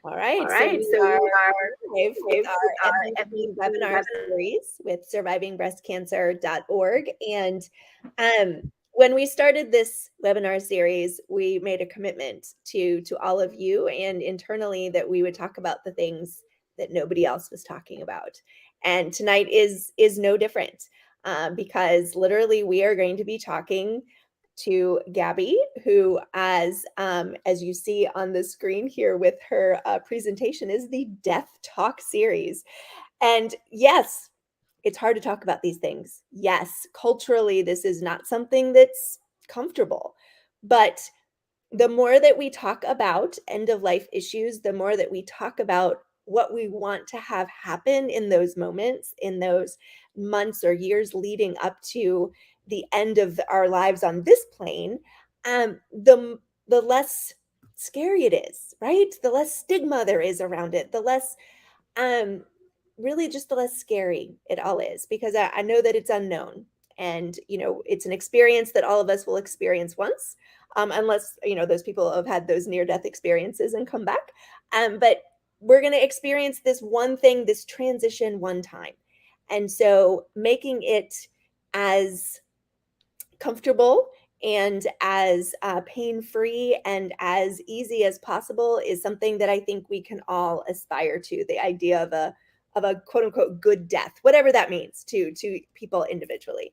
All right, All so right, we so are we are live with live with our our MBC MBC webinar webinar. series with survivingbreastcancer.org. And when we started this webinar series, we made a commitment to all of you and internally that we would talk about the things that nobody else was talking about. And tonight is no different because literally we are going to be talking to Gabby, who, as you see on the screen here with her presentation, is the Death Talk series. And yes, it's hard to talk about these things. Yes, culturally, this is not something that's comfortable. But the more that we talk about end of life issues, the more that we talk about what we want to have happen in those moments, in those months or years leading up to the end of our lives on this plane, the less scary it is, right? The less stigma there is around it, the less um really just the less scary it all is, because I know that it's unknown, and it's an experience that all of us will experience once, unless those people have had those near death experiences and come back, but we're going to experience this one thing, this transition, one time. And so making it as comfortable and as pain-free and as easy as possible is something that I think we can all aspire to. The idea of a quote unquote good death, whatever that means to people individually.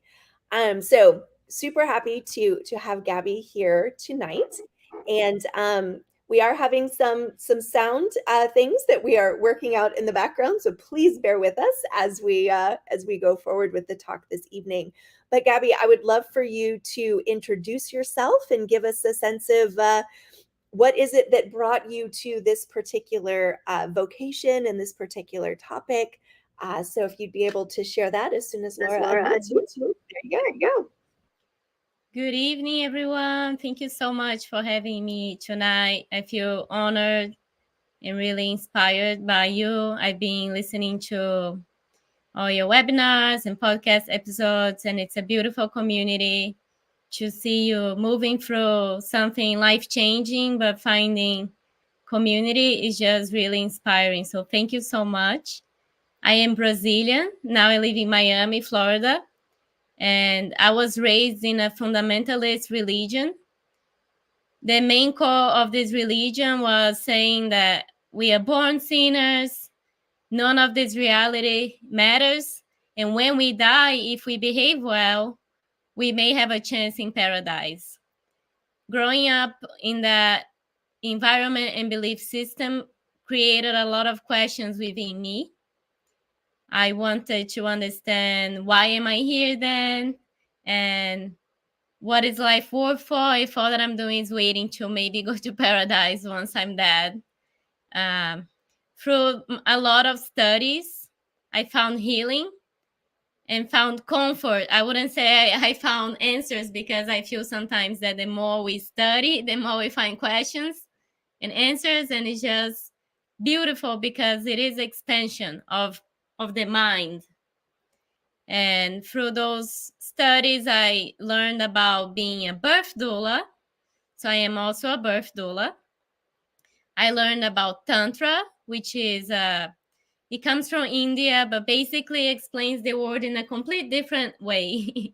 So super happy to have Gabby here tonight, and we are having some sound things that we are working out in the background. So please bear with us as we go forward with the talk this evening. But Gabby, I would love for you to introduce yourself and give us a sense of what is it that brought you to this particular vocation and this particular topic. So if you'd be able to share that as soon as As Laura Laura unmutes you. unmutes you. There There you you go. Good evening, everyone. Thank you so much for having me tonight. I feel honored and really inspired by you. I've been listening to all your webinars and podcast episodes, and it's a beautiful community to see you moving through something life-changing, but finding community is just really inspiring. So thank you so much. I am Brazilian. Now I live in Miami, Florida. And I was raised in a fundamentalist religion. The main core of this religion was saying that we are born sinners, none of this reality matters, and when we die, if we behave well, we may have a chance in paradise. Growing up in that environment and belief system created a lot of questions within me. I wanted to understand, why am I here then? And what is life worth for if all that I'm doing is waiting to maybe go to paradise once I'm dead? Through a lot of studies, I found healing and found comfort. I wouldn't say I found answers, because I feel sometimes that the more we study, the more we find questions and answers, and it's just beautiful because it is expansion of the mind. And through those studies, I learned about being a birth doula. So I am also a birth doula. I learned about Tantra, which is, it comes from India, but basically explains the word in a complete different way.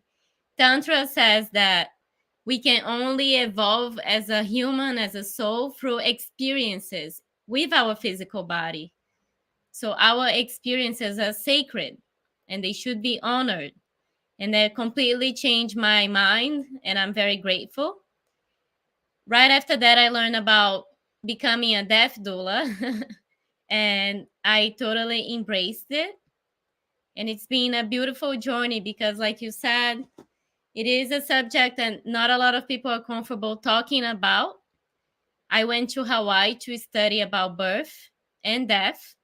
Tantra says that we can only evolve as a human, as a soul, through experiences with our physical body. So our experiences are sacred and they should be honored. And that completely changed my mind, and I'm very grateful. Right after that, I learned about becoming a death doula, and I totally embraced it. And it's been a beautiful journey because, like you said, it is a subject that not a lot of people are comfortable talking about. I went to Hawaii to study about birth and death.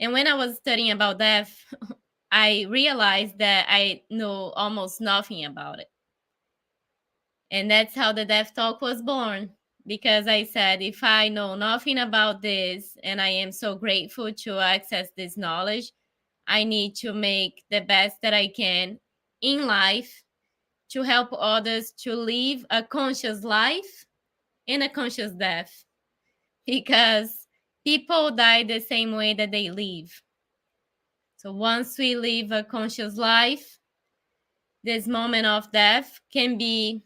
And when I was studying about death, I realized that I know almost nothing about it. And that's how the Death Talk was born. Because I said, if I know nothing about this and I am so grateful to access this knowledge, I need to make the best that I can in life to help others to live a conscious life and a conscious death. Because people die the same way that they live. So once we live a conscious life, this moment of death can be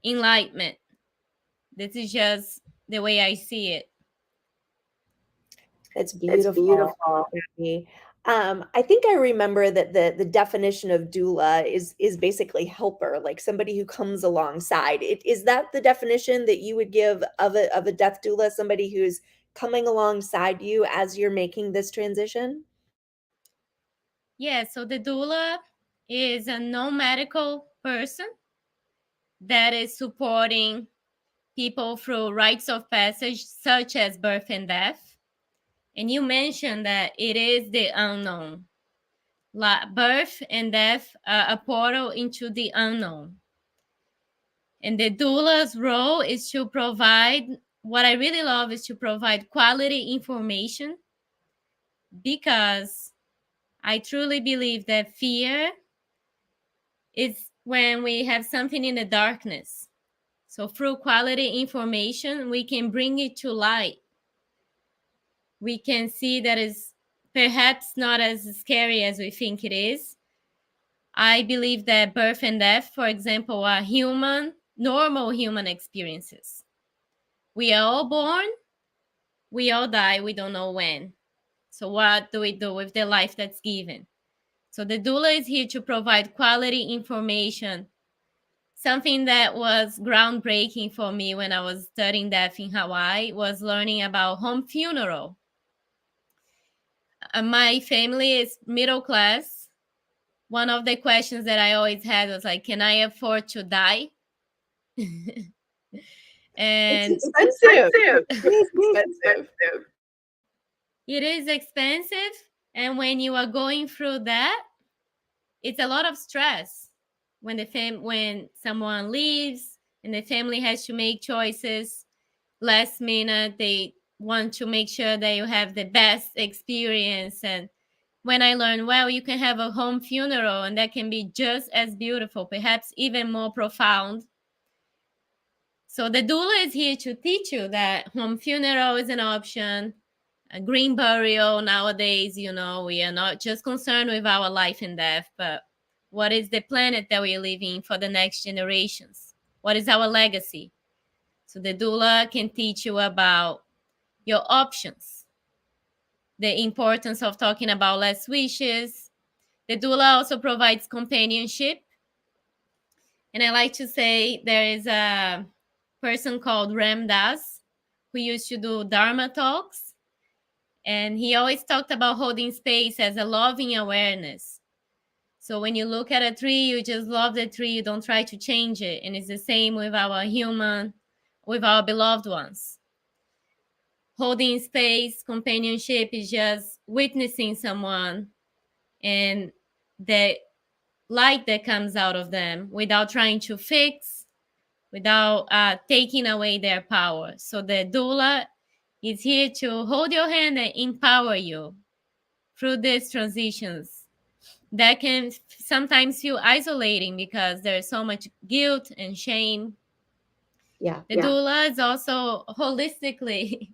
enlightenment. This is just the way I see it. That's It's beautiful. beautiful. Jackie. I think I remember that the definition of doula is basically helper, like somebody who comes alongside. Is that the definition that you would give of a death doula, somebody who's coming alongside you as you're making this transition? Yeah, so the doula is a non-medical person that is supporting people through rites of passage such as birth and death. And you mentioned that it is the unknown. Birth and death are a portal into the unknown. And the doula's role is to provide, what I really love is to provide quality information, because I truly believe that fear is when we have something in the darkness. So through quality information, we can bring it to light. We can see that is perhaps not as scary as we think it is. I believe that birth and death, for example, are normal human experiences. We are all born, we all die, we don't know when. So what do we do with the life that's given? So the doula is here to provide quality information. Something that was groundbreaking for me when I was studying death in Hawaii was learning about home funeral. My family is middle class. One of the questions that I always had was like, can I afford to die? It's And expensive. It Expensive. is expensive. Expensive. it is expensive. And when you are going through that, it's a lot of stress. When someone leaves and the family has to make choices last minute, they want to make sure that you have the best experience. And when I learned, well, you can have a home funeral and that can be just as beautiful, perhaps even more profound. So the doula is here to teach you that home funeral is an option. A green burial nowadays, we are not just concerned with our life and death, but what is the planet that we are living for the next generations? What is our legacy? So the doula can teach you about your options, the importance of talking about last wishes. The doula also provides companionship. And I like to say there is a person called Ram Dass who used to do Dharma talks. And he always talked about holding space as a loving awareness. So when you look at a tree, you just love the tree. You don't try to change it. And it's the same with with our beloved ones. Holding space, companionship is just witnessing someone and the light that comes out of them without trying to fix, without taking away their power. So the doula is here to hold your hand and empower you through these transitions that can sometimes feel isolating because there's so much guilt and shame. Yeah. The doula is also holistically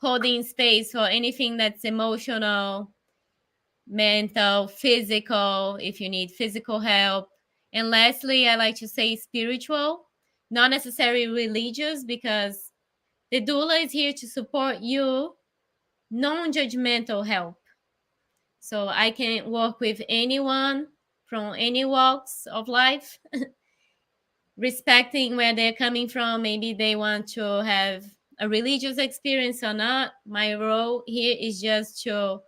holding space for anything that's emotional, mental, physical, if you need physical help. And lastly, I like to say spiritual, not necessarily religious, because the doula is here to support you, non-judgmental help. So I can work with anyone from any walks of life, respecting where they're coming from. Maybe they want to have a religious experience or not. My role here is just to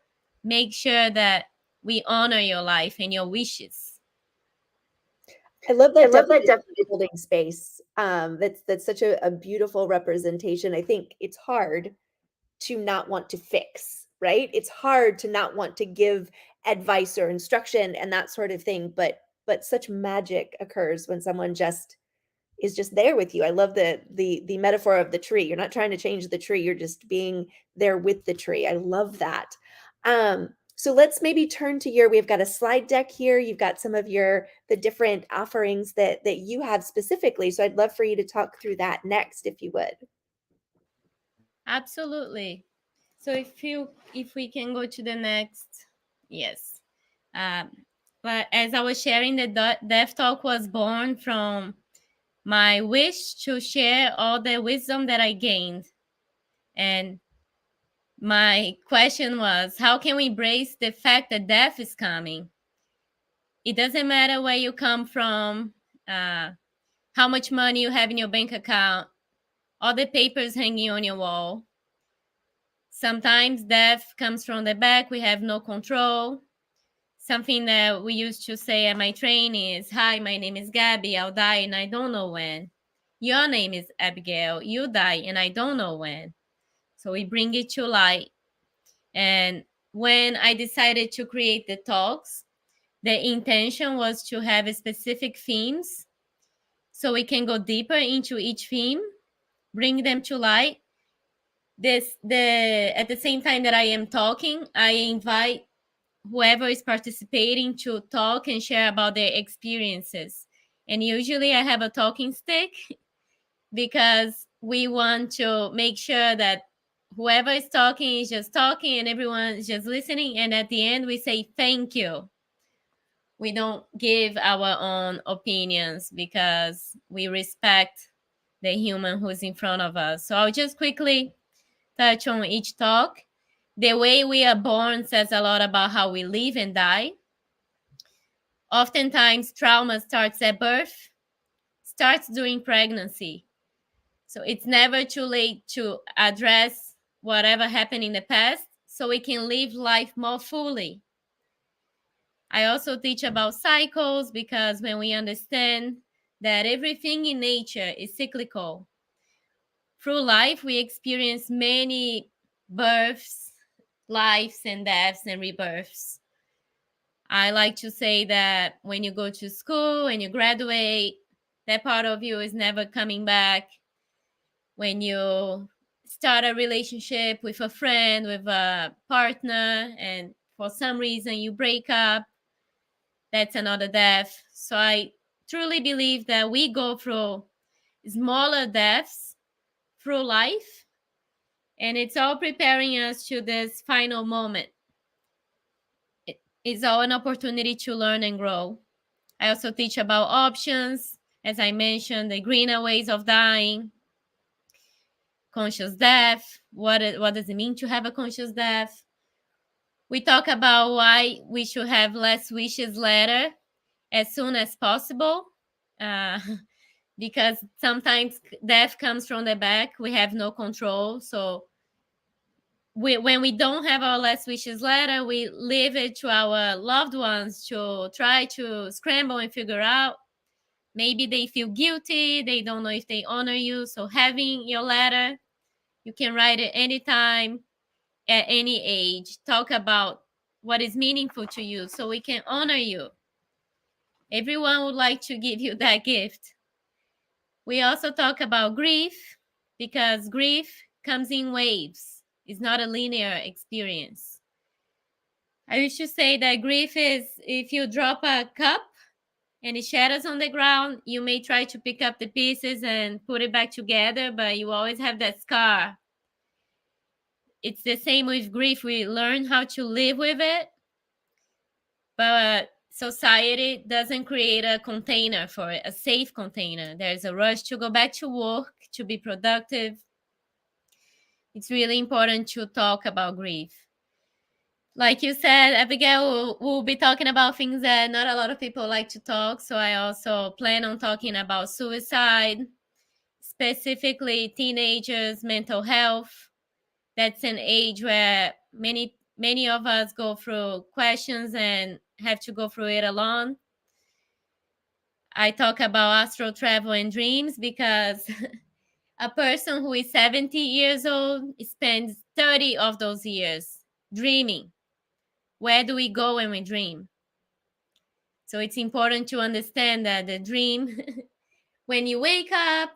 make sure that we honor your life and your wishes. I love I that love that definition of definition. holding space. That's such a beautiful representation. I think it's hard to not want to fix, right? It's hard to not want to give advice or instruction and that sort of thing, but such magic occurs when someone just is just there with you. I love the metaphor of the tree. You're not trying to change the tree, you're just being there with the tree. I love that. So let's maybe turn to we've got a slide deck here. You've got some of the different offerings that you have specifically. So I'd love for you to talk through that next, if you would. Absolutely. So if we can go to the next, yes. But as I was sharing, the Deaf Talk was born from my wish to share all the wisdom that I gained. And my question was, how can we embrace the fact that death is coming? It doesn't matter where you come from, how much money you have in your bank account, all the papers hanging on your wall. Sometimes death comes from the back, we have no control. Something that we used to say at my training is, hi, my name is Gabby, I'll die and I don't know when. Your name is Abigail, you die and I don't know when. So we bring it to light. And when I decided to create the talks, the intention was to have specific themes so we can go deeper into each theme, bring them to light. At the same time that I am talking, I invite whoever is participating to talk and share about their experiences. And usually I have a talking stick because we want to make sure that whoever is talking is just talking and everyone is just listening. And at the end, we say thank you. We don't give our own opinions because we respect the human who's in front of us. So I'll just quickly touch on each talk. The way we are born says a lot about how we live and die. Oftentimes, trauma starts at birth, starts during pregnancy. So it's never too late to address whatever happened in the past so we can live life more fully. I also teach about cycles because when we understand that everything in nature is cyclical, through life we experience many births, lives, and deaths and rebirths. I like to say that when you go to school and you graduate, that part of you is never coming back. When you start a relationship with a friend, with a partner, and for some reason you break up, that's another death. So I truly believe that we go through smaller deaths through life, and it's all preparing us to this final moment. It's all an opportunity to learn and grow. I also teach about options, as I mentioned, the greener ways of dying, conscious death. What does it mean to have a conscious death? We talk about why we should have less wishes later as soon as possible. Uh, because sometimes death comes from the back. We have no control. So when we don't have our last wishes later, we leave it to our loved ones to try to scramble and figure out. Maybe they feel guilty. They don't know if they honor you. So having your letter, you can write it anytime, at any age. Talk about what is meaningful to you so we can honor you. Everyone would like to give you that gift. We also talk about grief because grief comes in waves. It's not a linear experience. I used to say that grief is if you drop a cup and it shatters on the ground, you may try to pick up the pieces and put it back together, but you always have that scar. It's the same with grief. We learn how to live with it, but society doesn't create a container for it, a safe container. There's a rush to go back to work, to be productive. It's really important to talk about grief. Like you said, Abigail, we'll be talking about things that not a lot of people like to talk. So I also plan on talking about suicide, specifically teenagers, mental health. That's an age where many of us go through questions and have to go through it alone. I talk about astral travel and dreams because a person who is 70 years old spends 30 of those years dreaming. Where do we go when we dream? So it's important to understand that the dream, when you wake up,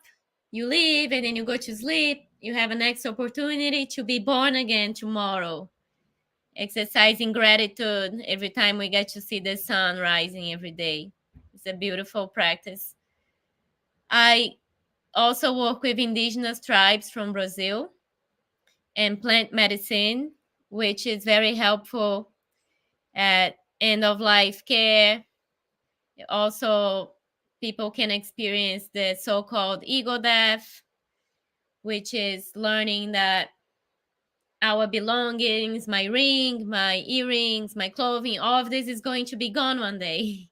you live, and then you go to sleep, you have a next opportunity to be born again tomorrow. Exercising gratitude every time we get to see the sun rising every day. It's a beautiful practice. I also work with indigenous tribes from Brazil, and plant medicine, which is very helpful at end of life care. Also, people can experience the so-called ego death, which is learning that our belongings, my ring, my earrings, my clothing, all of this is going to be gone one day.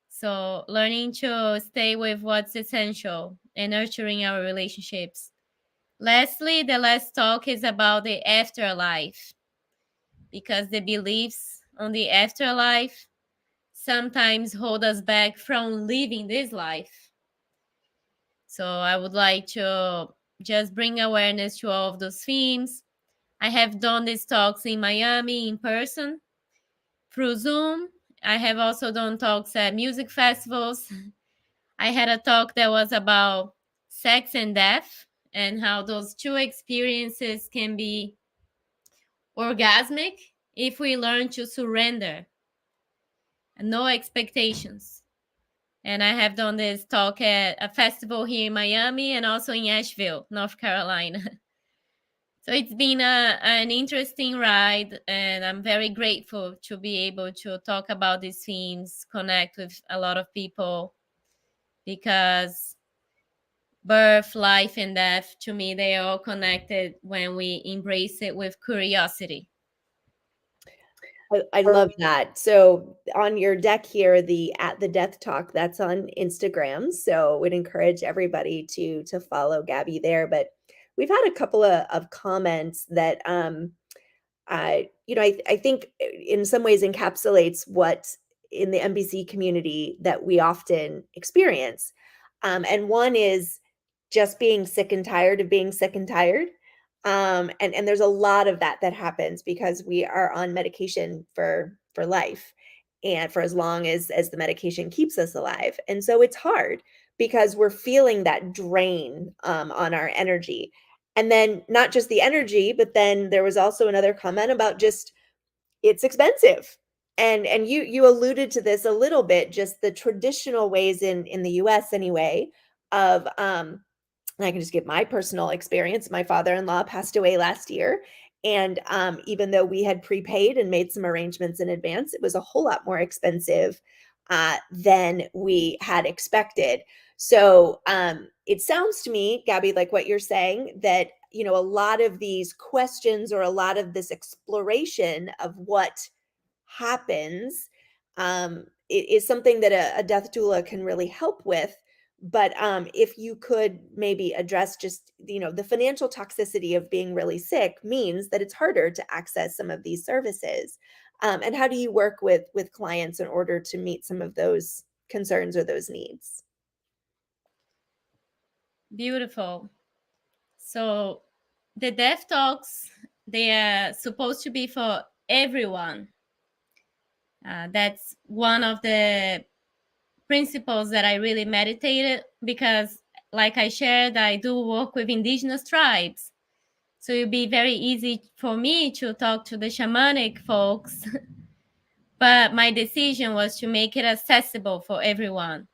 So learning to stay with what's essential and nurturing our relationships. Lastly, the last talk is about the afterlife, because the beliefs on the afterlife sometimes hold us back from living this life. So I would like to just bring awareness to all of those themes. I have done these talks in Miami in person through Zoom. I have also done talks at music festivals. I had a talk that was about sex and death and how those two experiences can be orgasmic if we learn to surrender, no expectations. And I have done this talk at a festival here in Miami and also in Asheville, North Carolina. So it's been an interesting ride, and I'm very grateful to be able to talk about these themes, connect with a lot of people, because birth, life, and death, to me, they are all connected when we embrace it with curiosity. I love that. So on your deck here, the at the death talk, that's on Instagram. So would encourage everybody to follow Gabby there. But we've had a couple of comments that I think in some ways encapsulates what in the MBC community that we often experience. And one is just being sick and tired of being sick and tired. And there's a lot of that that happens because we are on medication for life and for as long as the medication keeps us alive. And so it's hard because we're feeling that drain on our energy. And then not just the energy, but then there was also another comment about just it's expensive. And you alluded to this a little bit, just the traditional ways in the US anyway of and I can just give my personal experience. My father-in-law passed away last year. And even though we had prepaid and made some arrangements in advance, it was a whole lot more expensive than we had expected. So it sounds to me, Gabby, like what you're saying, that a lot of these questions or a lot of this exploration of what happens is something that a death doula can really help with. But if you could maybe address just the financial toxicity of being really sick means that it's harder to access some of these services. And how do you work with clients in order to meet some of those concerns or those needs? Beautiful. So the death talks, they are supposed to be for everyone. That's one of the principles that I really meditated, because like I shared, I do work with indigenous tribes. So it'd be very easy for me to talk to the shamanic folks. But my decision was to make it accessible for everyone,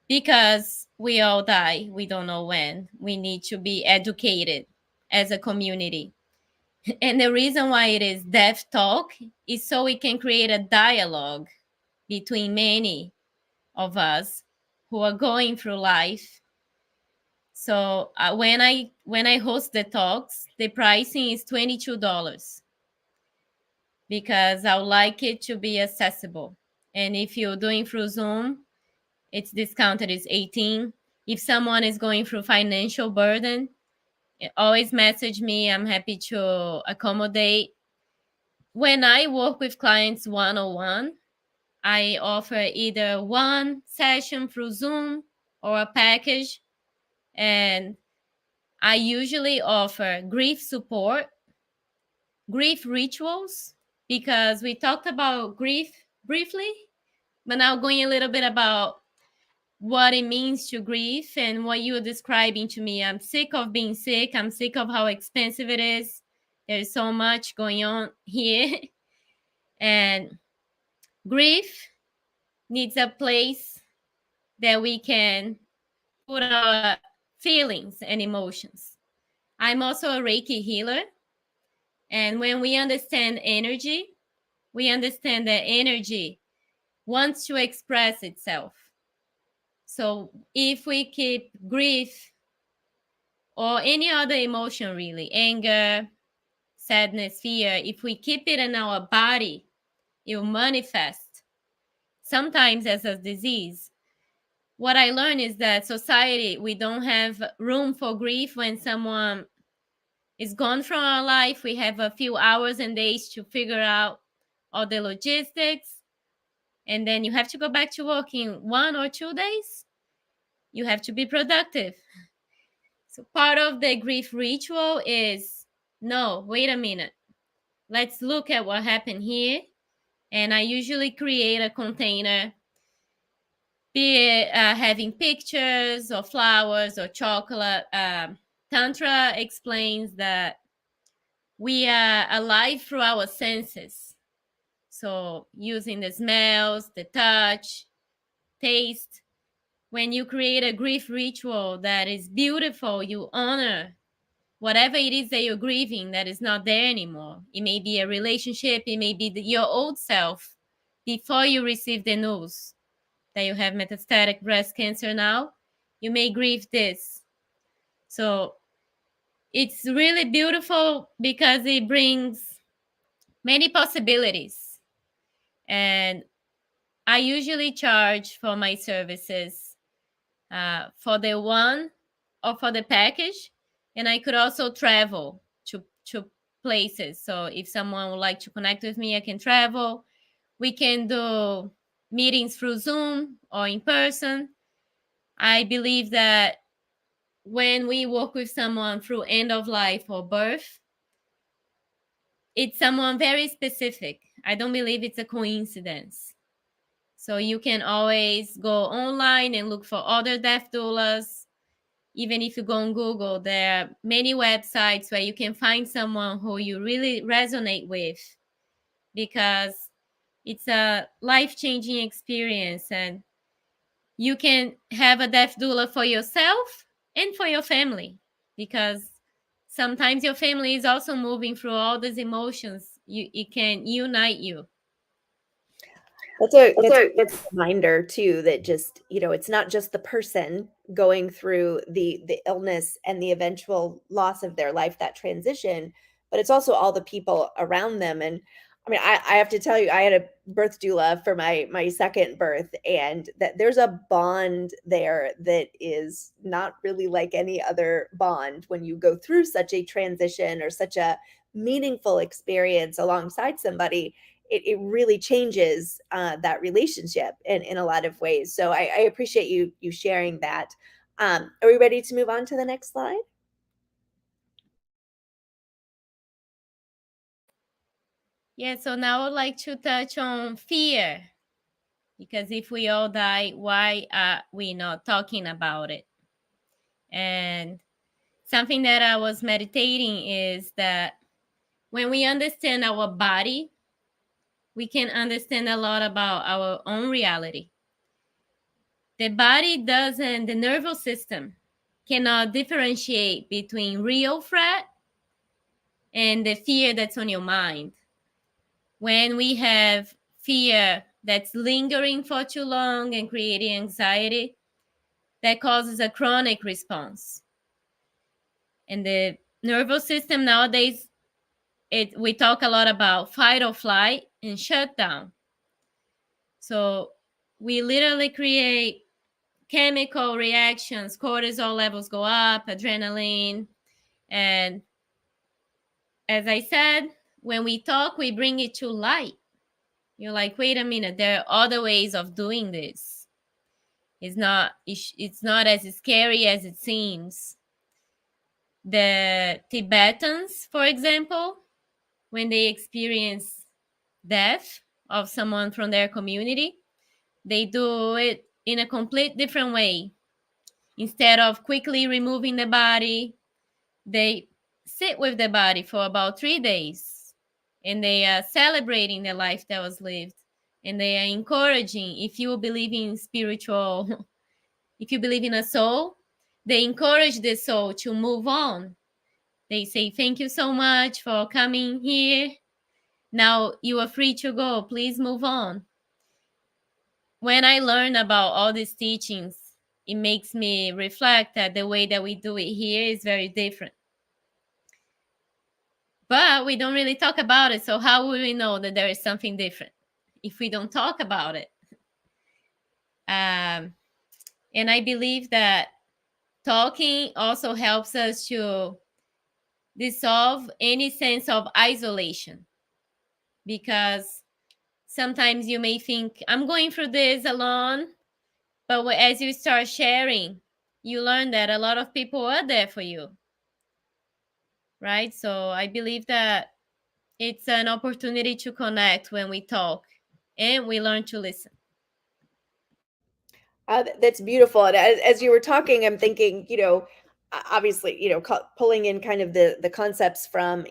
because we all die. We don't know when. We need to be educated as a community. And the reason why it is death talk is so we can create a dialogue between many of us who are going through life. So when I host the talks, the pricing is $22, because I would like it to be accessible. And if you're doing through Zoom, it's discounted, it's 18. If someone is going through financial burden, always message me. I'm happy to accommodate. When I work with clients one-on-one, I offer either one session through Zoom or a package. And I usually offer grief support, grief rituals, because we talked about grief briefly, but now going a little bit about what it means to grieve and what you were describing to me. I'm sick of being sick. I'm sick of how expensive it is. There's so much going on here. And grief needs a place that we can put our feelings and emotions. I'm also a Reiki healer. And when we understand energy, we understand that energy wants to express itself. So if we keep grief or any other emotion, really, anger, sadness, fear, if we keep it in our body, it will manifest sometimes as a disease. What I learned is that society, we don't have room for grief when someone is gone from our life. We have a few hours and days to figure out all the logistics, and then you have to go back to work in 1 or 2 days. You have to be productive. So part of the grief ritual is, no, wait a minute. Let's look at what happened here. And I usually create a container, be it having pictures or flowers or chocolate. Tantra explains that we are alive through our senses. So using the smells, the touch, taste. When you create a grief ritual that is beautiful, you honor whatever it is that you're grieving that is not there anymore. It may be a relationship, it may be your old self before you receive the news that you have metastatic breast cancer now. You may grieve this. So it's really beautiful because it brings many possibilities. And I usually charge for my services for the one or for the package. And I could also travel to places. So if someone would like to connect with me, I can travel. We can do meetings through Zoom or in person. I believe that when we work with someone through end of life or birth, it's someone very specific. I don't believe it's a coincidence. So you can always go online and look for other death doulas. Even if you go on Google, there are many websites where you can find someone who you really resonate with, because it's a life-changing experience, and you can have a death doula for yourself and for your family, because sometimes your family is also moving through all these emotions. It can unite you. That's a reminder too that just, it's not just the person going through the illness and the eventual loss of their life, that transition, but it's also all the people around them. And I mean, I have to tell you, I had a birth doula for my second birth, and that there's a bond there that is not really like any other bond when you go through such a transition or such a meaningful experience alongside somebody. It really changes that relationship in a lot of ways. So I appreciate you sharing that. Are we ready to move on to the next slide? Yeah, so now I would like to touch on fear, because if we all die, why are we not talking about it? And something that I was meditating is that when we understand our body, we can understand a lot about our own reality. The nervous system cannot differentiate between real threat and the fear that's on your mind. When we have fear that's lingering for too long and creating anxiety, that causes a chronic response. And the nervous system nowadays, we talk a lot about fight or flight and shutdown. So we literally create chemical reactions. Cortisol levels go up, adrenaline. And as I said, when we talk, we bring it to light. You're like, wait a minute, there are other ways of doing this. It's not as scary as it seems. The Tibetans, for example, when they experience death of someone from their community, they do it in a complete different way. Instead of quickly removing the body, they sit with the body for about 3 days, and they are celebrating the life that was lived, and they are encouraging. If you believe in spiritual, if you believe in a soul, they encourage the soul to move on. They say, thank you so much for coming here. Now you are free to go. Please move on. When I learn about all these teachings, it makes me reflect that the way that we do it here is very different. But we don't really talk about it. So how will we know that there is something different if we don't talk about it? And I believe that talking also helps us to dissolve any sense of isolation, because sometimes you may think, I'm going through this alone, but as you start sharing, you learn that a lot of people are there for you, right? So I believe that it's an opportunity to connect when we talk and we learn to listen. That's beautiful. And as you were talking, I'm thinking, obviously, pulling in kind of the concepts from,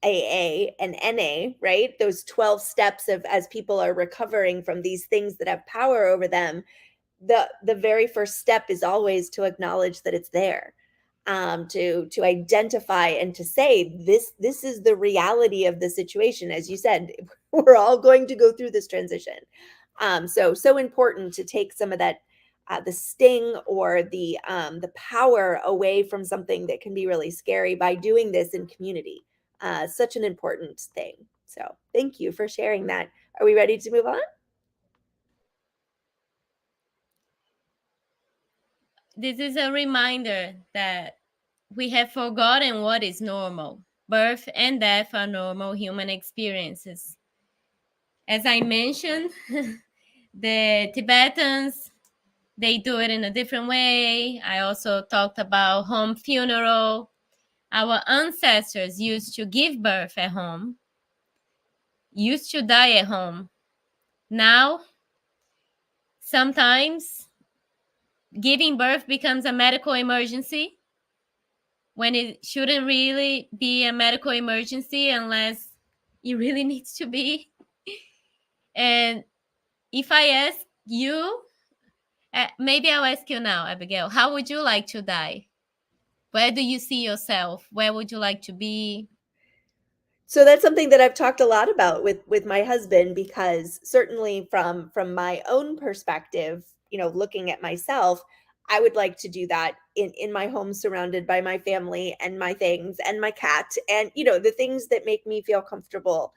AA and NA, right? Those 12 steps of as people are recovering from these things that have power over them, the very first step is always to acknowledge that it's there, to identify and to say this is the reality of the situation. As you said, we're all going to go through this transition. So important to take some of that, the sting or the power away from something that can be really scary by doing this in community. Such an important thing. So thank you for sharing that. Are we ready to move on? This is a reminder that we have forgotten what is normal. Birth and death are normal human experiences. As I mentioned, the Tibetans, they do it in a different way. I also talked about home funeral. Our ancestors used to give birth at home, used to die at home. Now, sometimes giving birth becomes a medical emergency when it shouldn't really be a medical emergency unless it really needs to be. And if I ask you, maybe I'll ask you now, Abigail, how would you like to die? Where do you see yourself? Where would you like to be? So that's something that I've talked a lot about with my husband, because certainly from my own perspective, looking at myself, I would like to do that in my home, surrounded by my family and my things and my cat, and the things that make me feel comfortable.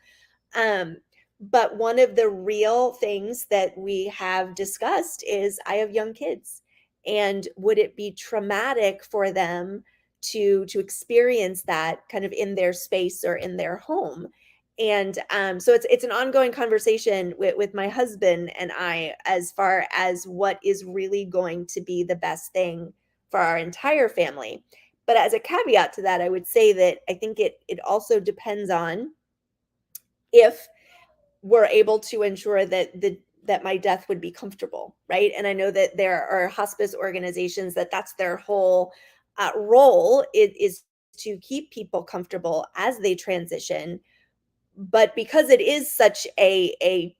Um, but one of the real things that we have discussed is I have young kids, and would it be traumatic for them to experience that kind of in their space or in their home? And so it's an ongoing conversation with my husband and I, as far as what is really going to be the best thing for our entire family. But as a caveat to that, I would say that I think it also depends on if we're able to ensure that my death would be comfortable, right? And I know that there are hospice organizations that's their whole role is to keep people comfortable as they transition. But because it is such a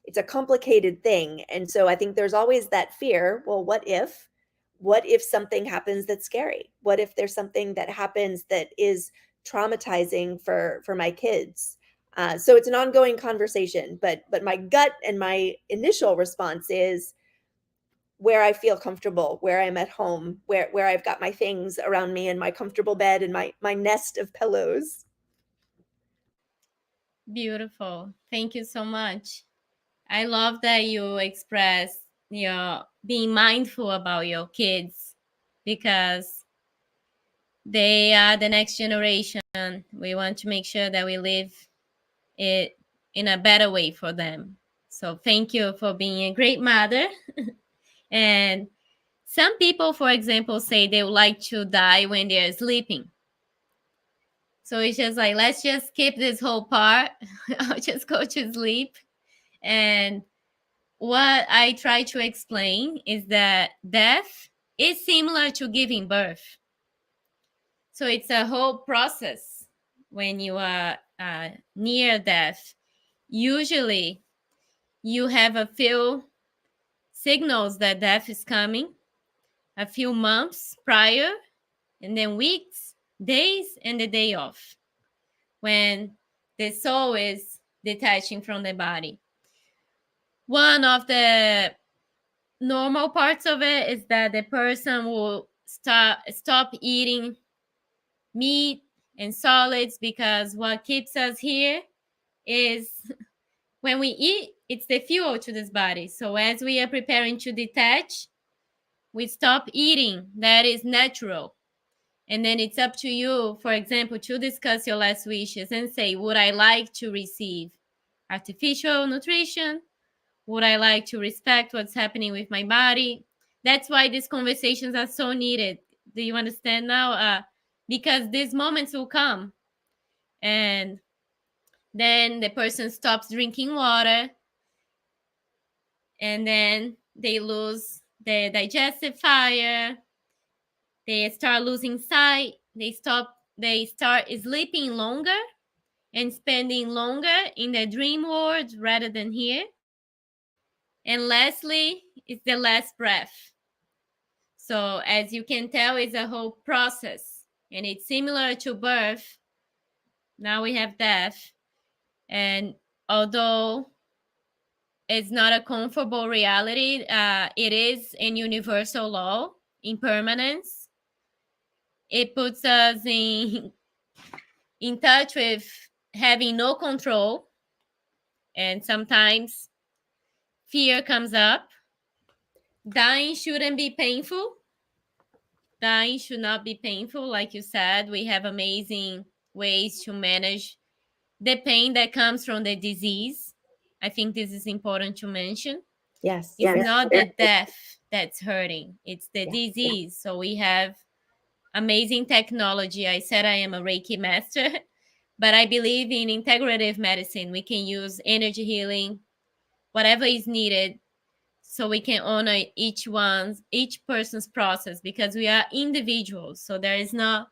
it's a complicated thing, and so I think there's always that fear. Well, what if something happens that's scary? What if there's something that happens that is traumatizing for my kids? So it's an ongoing conversation, but my gut and my initial response is where I feel comfortable, where I'm at home, where I've got my things around me and my comfortable bed and my nest of pillows. Beautiful. Thank you so much. I love that you express your being mindful about your kids, because they are the next generation. We want to make sure that we live it in a better way for them. So thank you for being a great mother. And some people, for example, say they would like to die when they're sleeping. So it's just like, let's just skip this whole part. I'll just go to sleep. And what I try to explain is that death is similar to giving birth. So it's a whole process when you are near death. Usually, you have a few signals that death is coming, a few months prior, and then weeks, days and the day off, when the soul is detaching from the body. One of the normal parts of it is that the person will stop eating meat and solids, because what keeps us here is when we eat, it's the fuel to this body. So as we are preparing to detach, we stop eating. That is natural. And then it's up to you, for example, to discuss your last wishes and say, would I like to receive artificial nutrition? Would I like to respect what's happening with my body? That's why these conversations are so needed. Do you understand now? Because these moments will come, and then the person stops drinking water, and then they lose their digestive fire. They start losing sight. They start sleeping longer and spending longer in the dream world rather than here. And lastly, it's the last breath. So as you can tell, it's a whole process, and it's similar to birth. Now we have death. And although it's not a comfortable reality, it is a universal law, impermanence. It puts us in touch with having no control, and sometimes fear comes up. Dying shouldn't be painful. Dying should not be painful. Like you said, we have amazing ways to manage the pain that comes from the disease. I think this is important to mention. Yes. It's not the death that's hurting, it's the Yeah. disease. So we have amazing technology. I said I am a Reiki master, but I believe in integrative medicine. We can use energy healing, whatever is needed, so we can honor each person's process, because we are individuals. So there is not,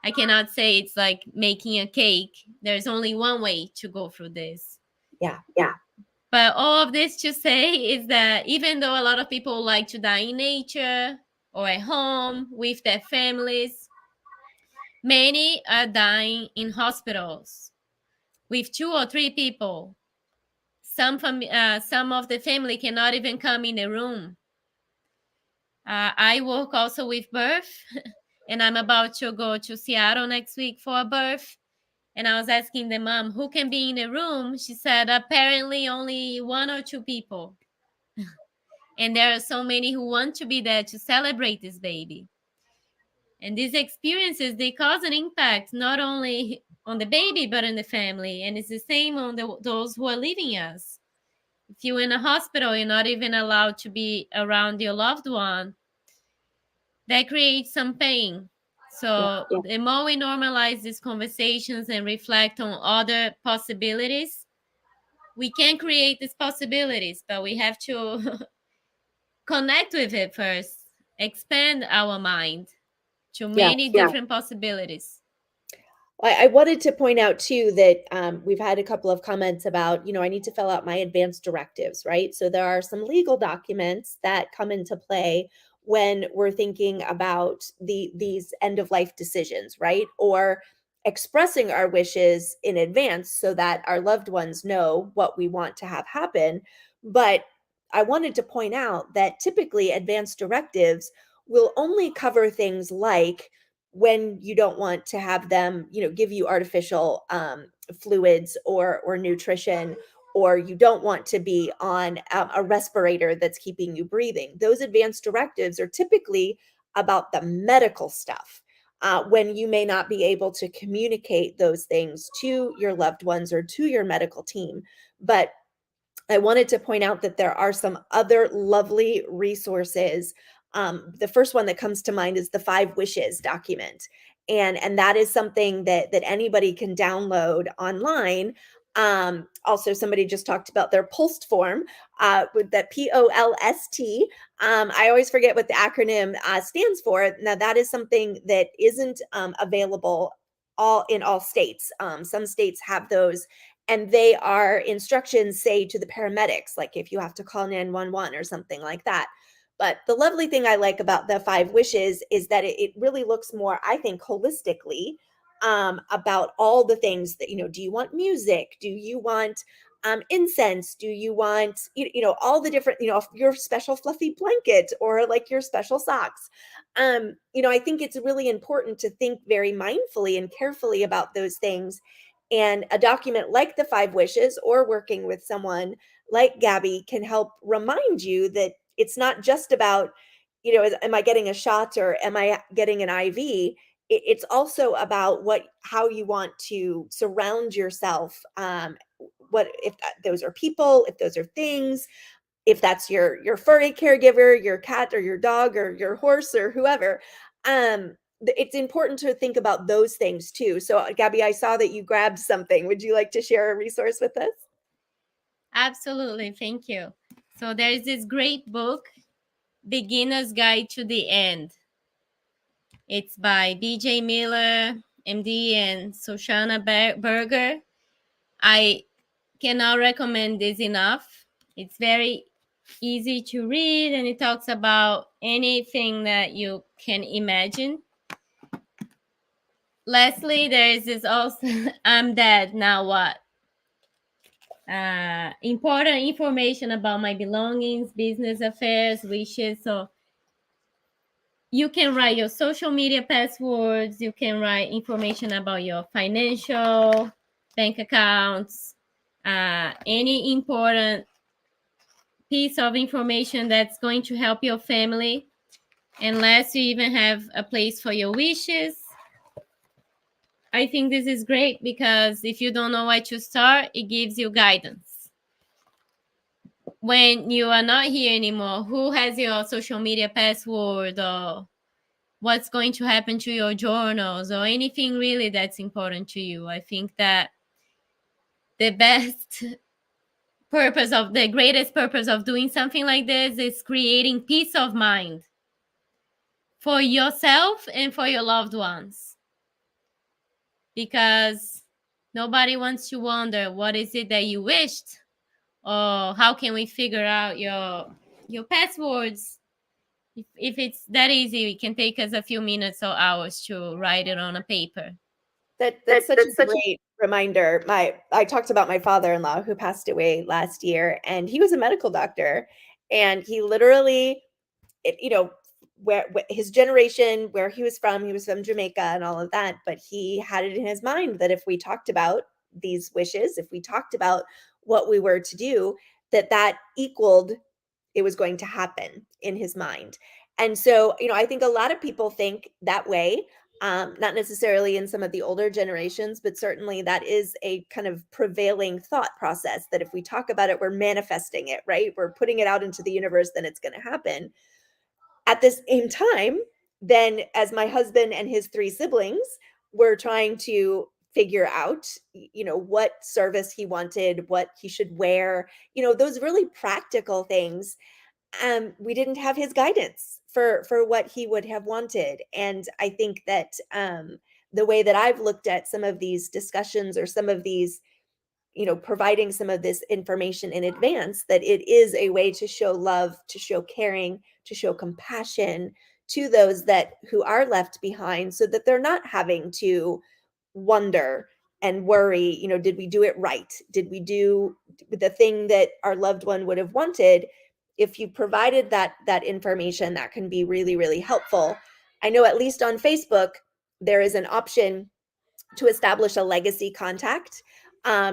I cannot say it's like making a cake. There's only one way to go through this. Yeah. But all of this to say is that even though a lot of people like to die in nature or at home with their families, many are dying in hospitals with 2 or 3 people. Some of the family cannot even come in the room. I work also with birth, and I'm about to go to Seattle next week for a birth. And I was asking the mom who can be in the room. She said apparently only 1 or 2 people. And there are so many who want to be there to celebrate this baby. And these experiences, they cause an impact not only on the baby, but on the family. And it's the same on those who are leaving us. If you're in a hospital, you're not even allowed to be around your loved one. That creates some pain. So the more we normalize these conversations and reflect on other possibilities, we can create these possibilities, but we have to connect with it first, expand our mind to many different possibilities. I wanted to point out too that we've had a couple of comments about, I need to fill out my advance directives, right? So there are some legal documents that come into play when we're thinking about these end of life decisions, right? Or expressing our wishes in advance so that our loved ones know what we want to have happen. But I wanted to point out that typically advance directives will only cover things like when you don't want to have them, give you artificial fluids or nutrition, or you don't want to be on a respirator that's keeping you breathing. Those advanced directives are typically about the medical stuff. When you may not be able to communicate those things to your loved ones or to your medical team. But I wanted to point out that there are some other lovely resources. The first one that comes to mind is the 5 Wishes document. And that is something that anybody can download online. Also, somebody just talked about their POLST form, with that POLST. I always forget what the acronym stands for. Now, that is something that isn't available in all states. Some states have those, and they are instructions, say, to the paramedics, like if you have to call 911 or something like that. But the lovely thing I like about the 5 wishes is that it really looks more, I think, holistically, about all the things that, do you want music? Do you want incense? Do you want, all the different, your special fluffy blanket or like your special socks? I think it's really important to think very mindfully and carefully about those things. And a document like the 5 wishes or working with someone like Gabby can help remind you that it's not just about, am I getting a shot or am I getting an IV? It's also about how you want to surround yourself. What if those are people, if those are things, if that's your furry caregiver, your cat or your dog or your horse or whoever. It's important to think about those things too. So, Gabby, I saw that you grabbed something. Would you like to share a resource with us? Absolutely. Thank you. So there's this great book, Beginner's Guide to the End. It's by BJ Miller, MD, and Shoshana Berger. I cannot recommend this enough. It's very easy to read, and it talks about anything that you can imagine. Lastly, there is this also I'm dead, now what? Important information about my belongings, business affairs, wishes. So you can write your social media passwords, you can write information about your financial, bank accounts, any important piece of information that's going to help your family. Unless you even have a place for your wishes. I think this is great because if you don't know where to start, it gives you guidance. When you are not here anymore, who has your social media password, or what's going to happen to your journals, or anything really that's important to you? I think that the greatest purpose of doing something like this is creating peace of mind for yourself and for your loved ones. Because nobody wants to wonder what is it that you wished, or how can we figure out your passwords. If it's that easy, it can take us a few minutes or hours to write it on a paper. That's such a great reminder. I talked about my father-in-law who passed away last year, and he was a medical doctor, and he literally, it, you know, where his generation, where he was from Jamaica and all of that, but he had it in his mind that if we talked about these wishes, if we talked about what we were to do, that equaled it was going to happen in his mind. And so, I think a lot of people think that way, not necessarily in some of the older generations, but certainly that is a kind of prevailing thought process that if we talk about it, we're manifesting it, right? We're putting it out into the universe, then it's going to happen. At the same time, then as my husband and his 3 siblings were trying to figure out, what service he wanted, what he should wear, those really practical things, we didn't have his guidance for what he would have wanted. And I think that the way that I've looked at some of these discussions or some of these, providing some of this information in advance, that it is a way to show love, to show caring, to show compassion to those that who are left behind, so that they're not having to wonder and worry, did we do it right? Did we do the thing that our loved one would have wanted? If you provided that information, that can be really, really helpful. I know at least on Facebook, there is an option to establish a legacy contact.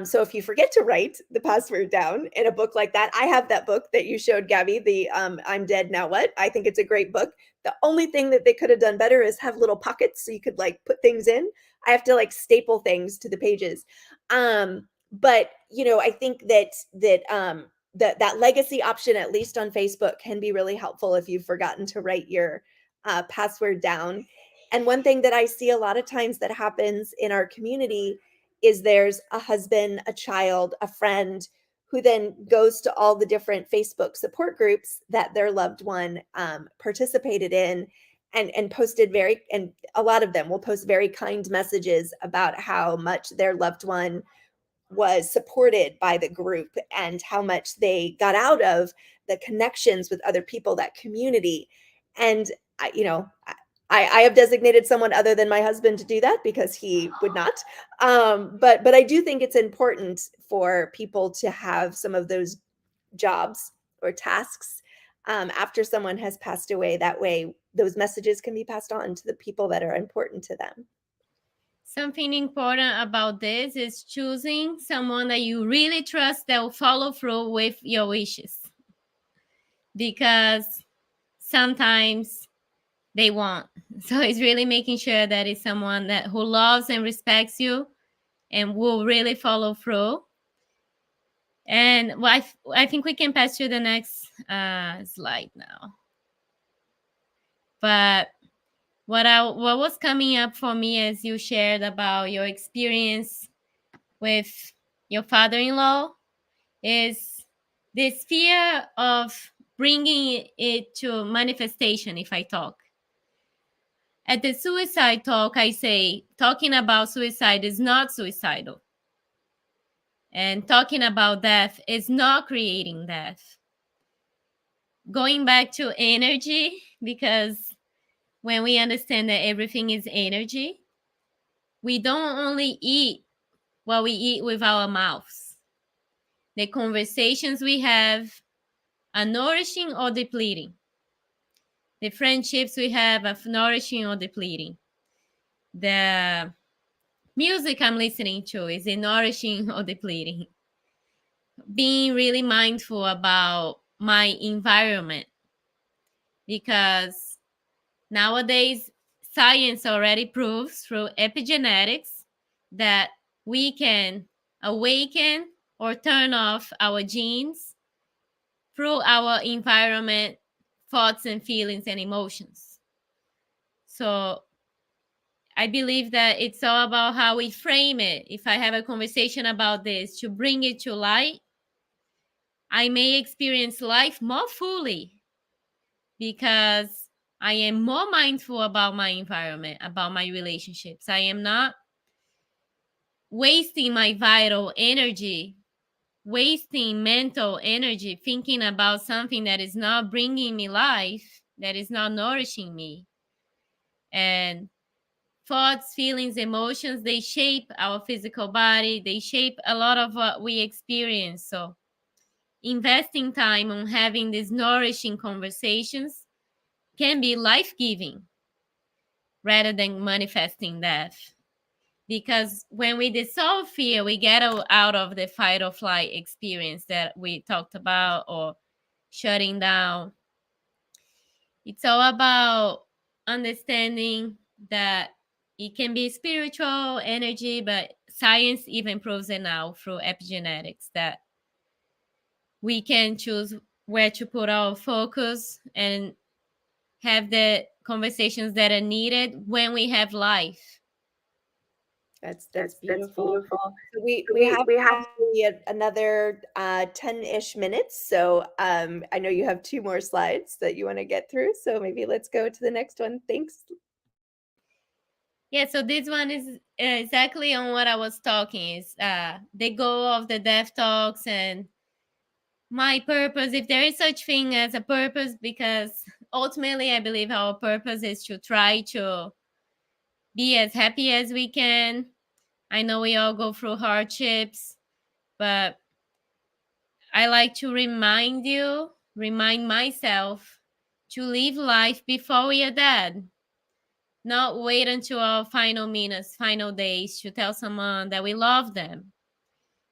So if you forget to write the password down in a book like that, I have that book that you showed, Gabby, the I'm Dead, Now What? I think it's a great book. The only thing that they could have done better is have little pockets so you could like put things in. I have to like staple things to the pages. But I think that legacy option, at least on Facebook, can be really helpful if you've forgotten to write your password down. And one thing that I see a lot of times that happens in our community is there's a husband, a child, a friend who then goes to all the different Facebook support groups that their loved one participated in, and posted and a lot of them will post very kind messages about how much their loved one was supported by the group and how much they got out of the connections with other people, that community. And I, you know, I have designated someone other than my husband to do that because he would not. But I do think it's important for people to have some of those jobs or tasks after someone has passed away. That way, those messages can be passed on to the people that are important to them. Something important about this is choosing someone that you really trust that will follow through with your wishes. Because sometimes they won't. So it's really making sure that it's someone that who loves and respects you and will really follow through. And I think we can pass to the next slide now. But what was coming up for me as you shared about your experience with your father-in-law is this fear of bringing it to manifestation. If I talk at the suicide talk, I say talking about suicide is not suicidal, and talking about death is not creating death. Going back to energy, because when we understand that everything is energy, we don't only eat what we eat with our mouths. The conversations we have are nourishing or depleting. The friendships we have are nourishing or depleting. The music I'm listening to, is it nourishing or depleting? Being really mindful about my environment, because nowadays science already proves through epigenetics that we can awaken or turn off our genes through our environment, thoughts and feelings and emotions. So I believe that it's all about how we frame it. If I have a conversation about this to bring it to light, I may experience life more fully because I am more mindful about my environment, about my relationships. I am not wasting my vital energy, wasting mental energy thinking about something that is not bringing me life, that is not nourishing me. And thoughts, feelings, emotions, they shape our physical body, they shape a lot of what we experience. So investing time on having these nourishing conversations can be life-giving rather than manifesting death. Because when we dissolve fear, we get out of the fight or flight experience that we talked about, or shutting down. It's all about understanding that it can be spiritual energy, but science even proves it now through epigenetics that we can choose where to put our focus and have the conversations that are needed when we have life. That's That's beautiful. beautiful. So we So we have we have probably another 10-ish minutes. So I know you have two more slides that you want to get through. So maybe let's go to the next one. Thanks. Yeah, so this one is exactly on what I was talking. Is the goal of the death talks and my purpose, if there is such thing as a purpose, because ultimately I believe our purpose is to try to be as happy as we can. I know we all go through hardships, but I like to remind myself to live life before we are dead. Not wait until our final minutes, final days to tell someone that we love them.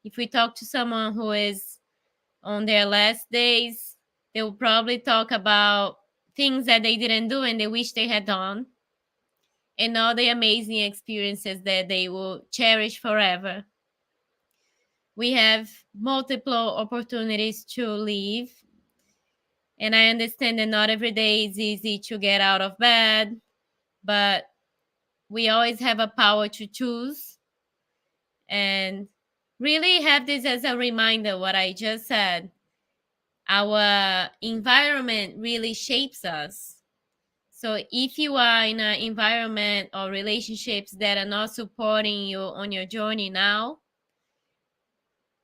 If we talk to someone who is on their last days, they will probably talk about things that they didn't do and they wish they had done, and all the amazing experiences that they will cherish forever. We have multiple opportunities to live, and I understand that not every day is easy to get out of bed, but we always have a power to choose, and really have this as a reminder what I just said. Our environment really shapes us. So if you are in an environment or relationships that are not supporting you on your journey now,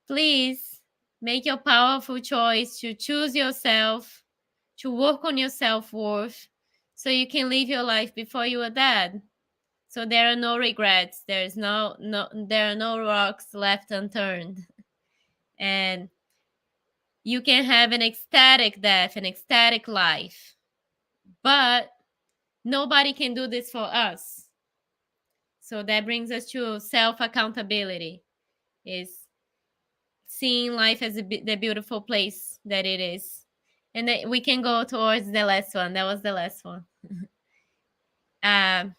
please make your powerful choice to choose yourself, to work on your self-worth, so you can live your life before you are dead. So there are no regrets. There are no rocks left unturned. And you can have an ecstatic death, an ecstatic life. But nobody can do this for us. So that brings us to self-accountability, is seeing life as the beautiful place that it is. And then we can go towards the last one. That was the last one. Um,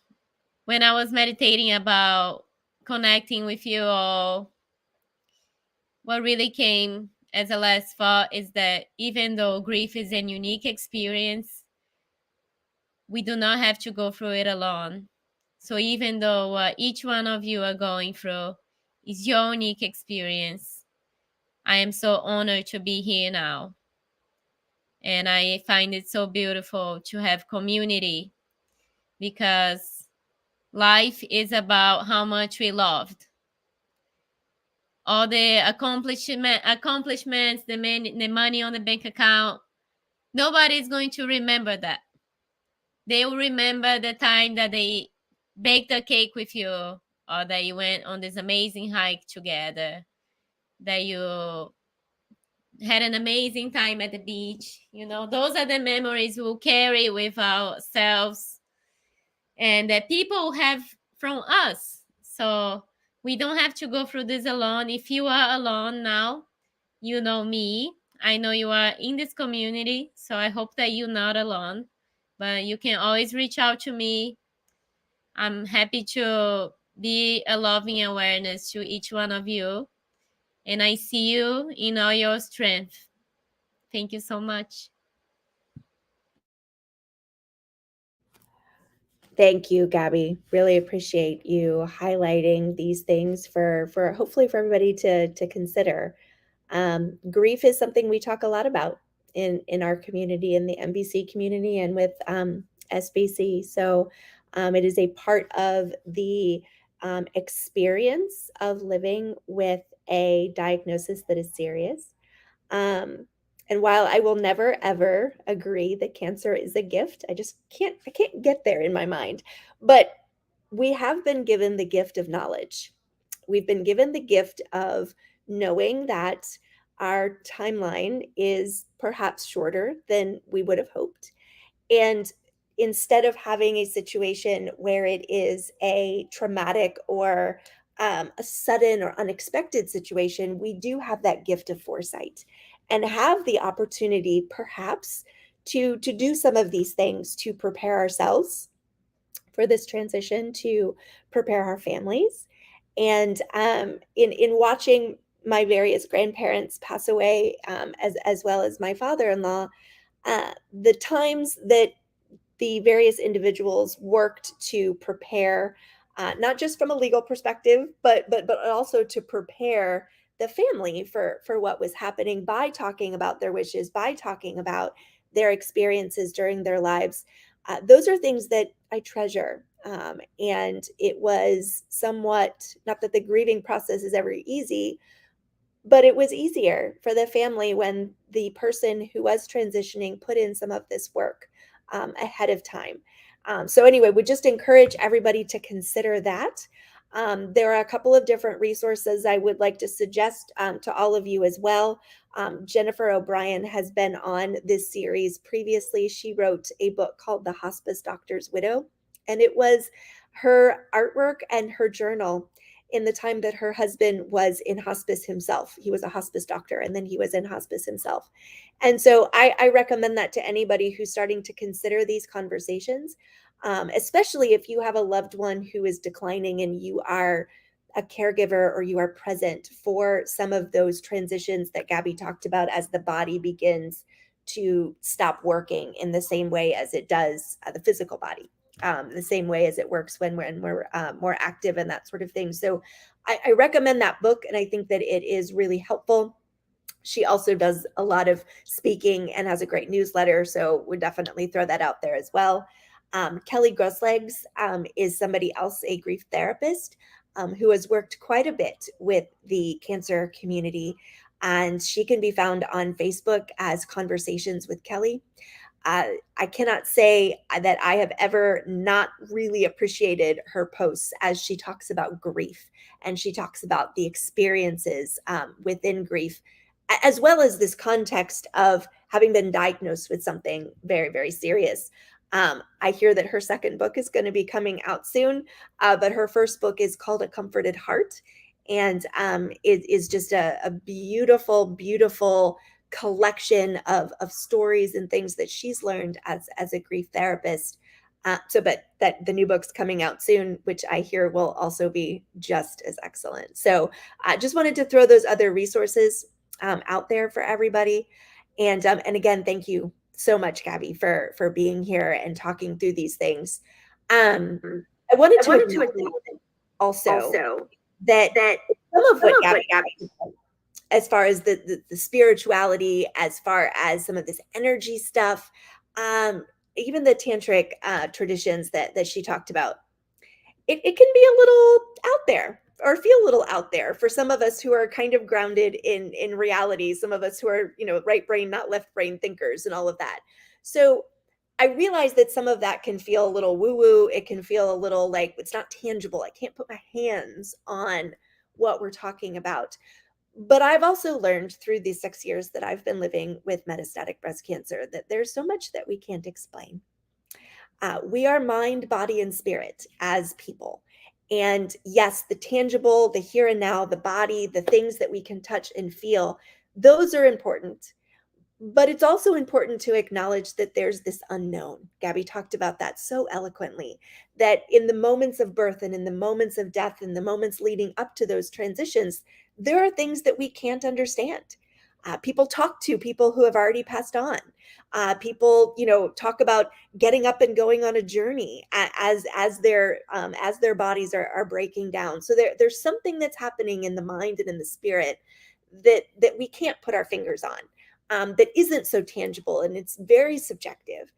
when I was meditating about connecting with you all, what really came as a last thought is that even though grief is a unique experience, we do not have to go through it alone. So even though each one of you are going through is your unique experience, I am so honored to be here now. And I find it so beautiful to have community, because life is about how much we loved. All the accomplishments, the money on the bank account, nobody is going to remember that. They will remember the time that they baked a cake with you, or that you went on this amazing hike together, that you had an amazing time at the beach. Those are the memories we'll carry with ourselves, and that people have from us. So we don't have to go through this alone. If you are alone now, you know me. I know you are in this community, so I hope that you're not alone. But you can always reach out to me. I'm happy to be a loving awareness to each one of you. And I see you in all your strength. Thank you so much. Thank you, Gabby. Really appreciate you highlighting these things for hopefully for everybody to consider. Grief is something we talk a lot about in our community, in the MBC community, and with SBC. So it is a part of the experience of living with a diagnosis that is serious. Um, and while I will never ever agree that cancer is a gift, I can't get there in my mind. But we have been given the gift of knowledge. We've been given the gift of knowing that our timeline is perhaps shorter than we would have hoped. And instead of having a situation where it is a traumatic or a sudden or unexpected situation, we do have that gift of foresight and have the opportunity, perhaps, to do some of these things to prepare ourselves for this transition, to prepare our families. And in watching my various grandparents pass away, as well as my father-in-law, the times that the various individuals worked to prepare, not just from a legal perspective, but also to prepare the family for what was happening by talking about their wishes, by talking about their experiences during their lives. Those are things that I treasure. And it was somewhat, not that the grieving process is ever easy, but it was easier for the family when the person who was transitioning put in some of this work ahead of time. So anyway, would just encourage everybody to consider that. There are a couple of different resources I would like to suggest to all of you as well. Jennifer O'Brien has been on this series previously. She wrote a book called The Hospice Doctor's Widow, and it was her artwork and her journal in the time that her husband was in hospice himself. He was a hospice doctor, and then he was in hospice himself. And so I recommend that to anybody who's starting to consider these conversations, especially if you have a loved one who is declining and you are a caregiver or you are present for some of those transitions that Gabby talked about as the body begins to stop working in the same way as it does the physical body. The same way as it works when we're more active and that sort of thing. So I recommend that book, and I think that it is really helpful. She also does a lot of speaking and has a great newsletter, so would definitely throw that out there as well. Kelly Grosslegs is somebody else, a grief therapist, who has worked quite a bit with the cancer community. And she can be found on Facebook as Conversations with Kelly. I cannot say that I have ever not really appreciated her posts as she talks about grief and she talks about the experiences within grief, as well as this context of having been diagnosed with something very, very serious. I hear that her second book is going to be coming out soon, but her first book is called A Comforted Heart. And it is just a beautiful, beautiful collection of stories and things that she's learned as a grief therapist. But that the new book's coming out soon, which I hear will also be just as excellent. So I just wanted to throw those other resources out there for everybody. And again, thank you so much, Gabby, for being here and talking through these things. I wanted to acknowledge also that some of what Gabby, as far as the spirituality, as far as some of this energy stuff, even the tantric traditions that she talked about, it can be a little out there or feel a little out there for some of us who are kind of grounded in reality, some of us who are, right brain, not left brain thinkers and all of that. So I realize that some of that can feel a little woo-woo. It can feel a little like it's not tangible. I can't put my hands on what we're talking about. But I've also learned through these 6 years that I've been living with metastatic breast cancer that there's so much that we can't explain. We are mind, body, and spirit as people. And yes, the tangible, the here and now, the body, the things that we can touch and feel, those are important. But it's also important to acknowledge that there's this unknown. Gabby talked about that so eloquently, that in the moments of birth and in the moments of death and the moments leading up to those transitions, there are things that we can't understand. People talk to people who have already passed on. People, talk about getting up and going on a journey as their bodies are breaking down. So there's something that's happening in the mind and in the spirit that we can't put our fingers on. That isn't so tangible and it's very subjective.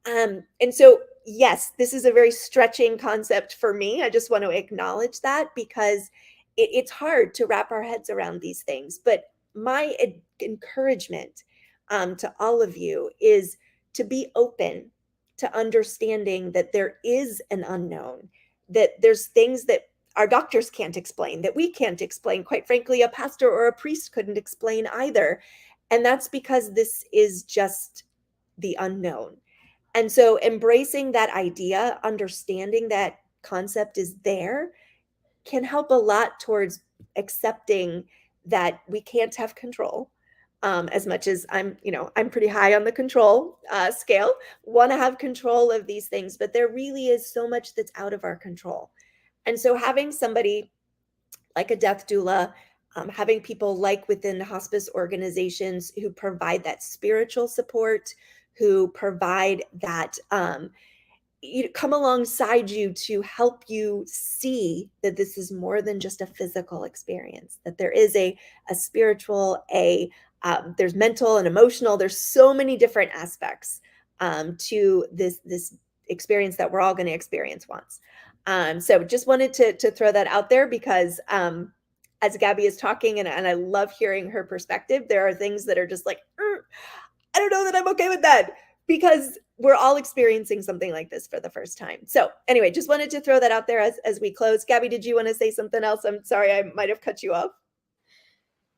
And so, yes, this is a very stretching concept for me. I just want to acknowledge that because it's hard to wrap our heads around these things. But my encouragement to all of you is to be open to understanding that there is an unknown, that there's things that our doctors can't explain, that we can't explain. Quite frankly, a pastor or a priest couldn't explain either. And that's because this is just the unknown. And so embracing that idea, understanding that concept is there, can help a lot towards accepting that we can't have control. As much as I'm pretty high on the control scale, want to have control of these things, but there really is so much that's out of our control. And so having somebody like a death doula, having people like within the hospice organizations who provide that spiritual support, who provide that come alongside you to help you see that this is more than just a physical experience, that there is a spiritual, there's mental and emotional, there's so many different aspects to this experience that we're all going to experience once. So just wanted to throw that out there because as Gabby is talking, and I love hearing her perspective, there are things that are just like, I don't know that I'm okay with that, because we're all experiencing something like this for the first time. So anyway, just wanted to throw that out there as we close. Gabby, did you want to say something else? I'm sorry, I might have cut you off.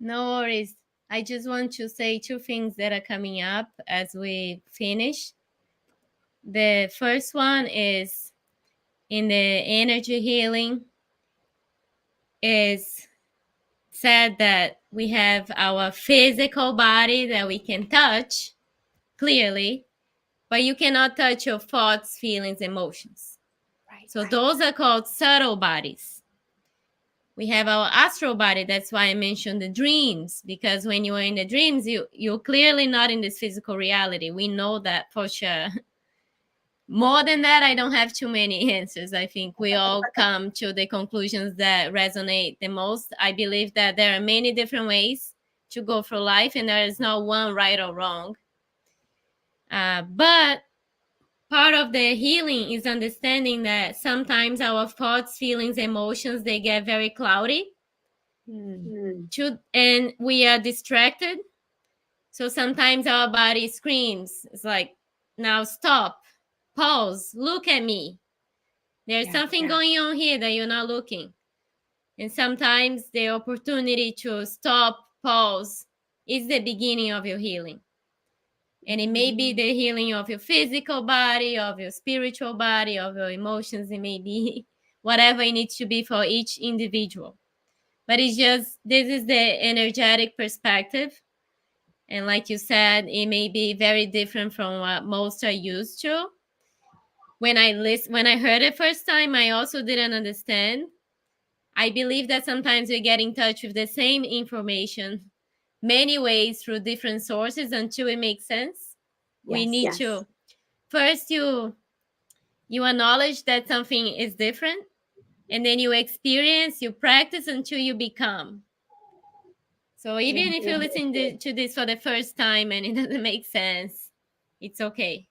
No worries. I just want to say two things that are coming up as we finish. The first one is in the energy healing is said that we have our physical body that we can touch clearly, but you cannot touch your thoughts, feelings, emotions. Right. So those are called subtle bodies. We have our astral body. That's why I mentioned the dreams, because when you are in the dreams, you're clearly not in this physical reality. We know that for sure. More than that, I don't have too many answers. I think we all come to the conclusions that resonate the most. I believe that there are many different ways to go through life, and there is not one right or wrong. But part of the healing is understanding that sometimes our thoughts, feelings, emotions, they get very cloudy. And we are distracted. So sometimes our body screams. It's like, now stop, pause, look at me. There's something going on here that you're not looking. And sometimes the opportunity to stop, pause, is the beginning of your healing. And it may be the healing of your physical body, of your spiritual body, of your emotions. It may be whatever it needs to be for each individual. But it's just, this is the energetic perspective. And like you said, it may be very different from what most are used to. When I heard it first time, I also didn't understand. I believe that sometimes we get in touch with the same information many ways through different sources until it makes sense. We need to first you acknowledge that something is different, and then you experience, you practice until you become. So even if you listen to this for the first time and it doesn't make sense, it's okay.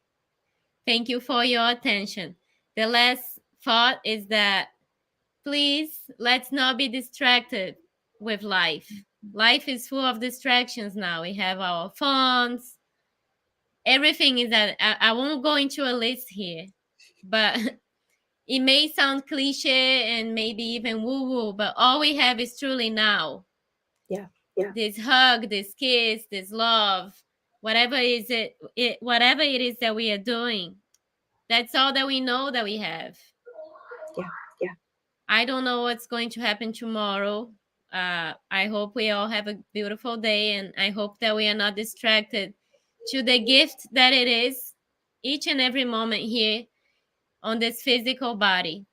Thank you for your attention. The last thought is that please, let's not be distracted with life. Life is full of distractions now. We have our phones. Everything is that. I won't go into a list here, but it may sound cliche and maybe even woo-woo, but all we have is truly now. This hug, this kiss, this love, whatever it is that we are doing, that's all that we know that we have. I don't know what's going to happen tomorrow. I hope we all have a beautiful day, and I hope that we are not distracted to the gift that it is each and every moment here on this physical body.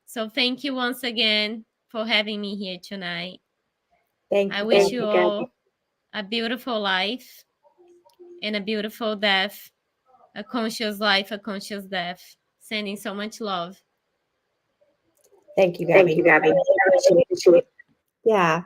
So thank you once again for having me here tonight. I wish you all a beautiful life and a beautiful death, a conscious life, a conscious death. Sending so much love. Thank you, Gabby. Yeah.